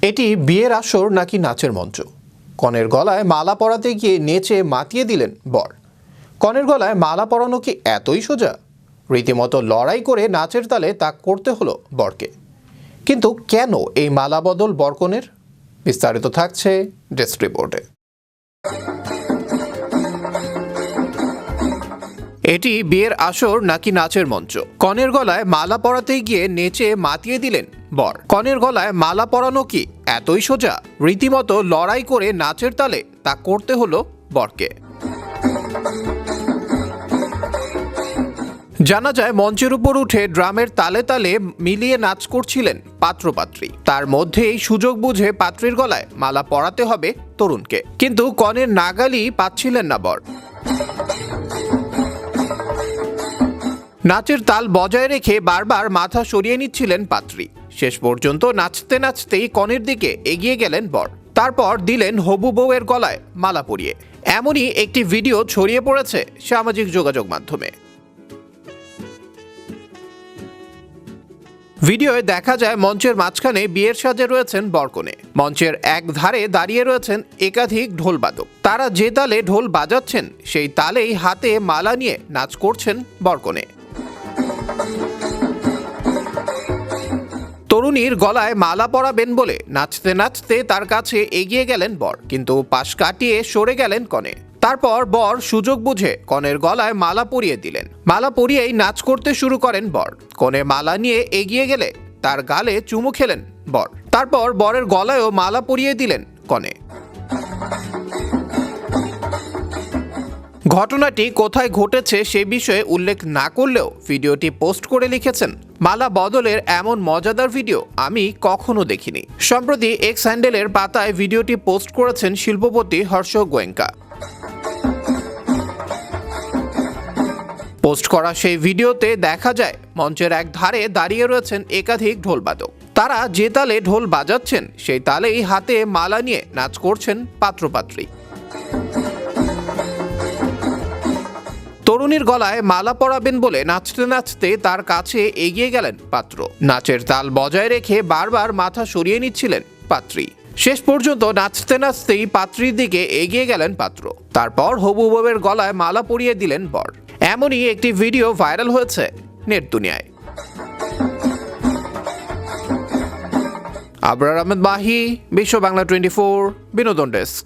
এটি বিয়ের আসর নাকি নাচের মঞ্চ? কনের গলায় মালা পরাতে গিয়ে নেচে মাতিয়ে দিলেন বর। কনের গলায় মালা পরানো কি এতই সোজা? রীতিমতো লড়াই করে নাচের তালে তা করতে হলো বরকে। কিন্তু কেন এই মালা বদল বরকনের? বিস্তারিত থাকছে ডেস্ক রিপোর্টে। এটি বিয়ের আসর নাকি নাচের মঞ্চ? কনের গলায় মালা পরাতে গিয়ে নেচে মাতিয়ে দিলেন বর। কনের গলায় মালা পরানো কি এতই সোজা? রীতিমতো লড়াই করে নাচের তালে তা করতে হলো বরকে। জানা যায়, মঞ্চের উপর উঠে ড্রামের তালে তালে মিলিয়ে নাচ করছিলেন পাত্রপাত্রী। তার মধ্যেই সুযোগ বুঝে পাত্রীর গলায় মালা পরাতে হবে তরুণকে। কিন্তু কনের নাগালই পাচ্ছিলেন না বর। নাচের তাল বজায় রেখে বারবার মাথা সরিয়ে নিচ্ছিলেন পাত্রী। শেষ পর্যন্ত নাচতে নাচতেই কনের দিকে এগিয়ে গেলেন বর। তারপর দিলেন হবু বউয়ের গলায় মালা পরিয়ে। এমনই একটি ভিডিও ছড়িয়ে পড়েছে সামাজিক যোগাযোগ মাধ্যমে। ভিডিওয় দেখা যায়, মঞ্চের মাঝখানে বিয়ের সাজে রয়েছেন বরকনে। মঞ্চের এক ধারে দাঁড়িয়ে রয়েছেন একাধিক ঢোলবাদক। তারা যে তালে ঢোল বাজাচ্ছেন সেই তালেই হাতে মালা নিয়ে নাচ করছেন বরকনে। তরুণীর গলায় মালা পরাবেন বলে নাচতে নাচতে তার কাছে এগিয়ে গেলেন বর, কিন্তু পাশ কাটিয়ে সরে গেলেন কনে। তারপর বর সুযোগ বুঝে কনের গলায় মালা পরিয়ে দিলেন। মালা পরিয়েই নাচ করতে শুরু করেন বর। কনে মালা নিয়ে এগিয়ে গেলে তার গালে চুমু খেলেন বর। তারপর বরের গলায়ও মালা পরিয়ে দিলেন কনে। ঘটনাটি কোথায় ঘটেছে সে বিষয়ে উল্লেখ না করলেও ভিডিওটি পোস্ট করে লিখেছেন, মালা বদলের এমন মজাদার ভিডিও আমি কখনো দেখিনি। সম্প্রতি এক্স হ্যান্ডেলের পাতায় ভিডিওটি পোস্ট করেছেন শিল্পপতি হর্ষ গোয়েঙ্কা। পোস্ট করা সেই ভিডিওতে দেখা যায়, মঞ্চের এক ধারে দাঁড়িয়ে রয়েছেন একাধিক ঢোলবাদক। তারা যে তালে ঢোল বাজাচ্ছেন সেই তালেই হাতে মালা নিয়ে নাচ করছেন পাত্রপাত্রী। তরুণীর গলায় মালা পরাবেন বলে নাচতে নাচতে তার কাছে এগিয়ে গেলেন পাত্র। নাচের তাল বজায় রেখে বারবার মাথা সরিয়ে নিচ্ছিলেন পাত্রী। শেষ পর্যন্ত নাচতে নাচতেই পাত্রীর দিকে এগিয়ে গেলেন পাত্র। তারপর হবু বউয়ের গলায় মালা পরিয়ে দিলেন বর। এমনই একটি ভিডিও ভাইরাল হয়েছে নেট দুনিয়ায়। আবরার আহমেদ মাহি, বিশ্ব বাংলা 24, বিনোদন ডেস্ক।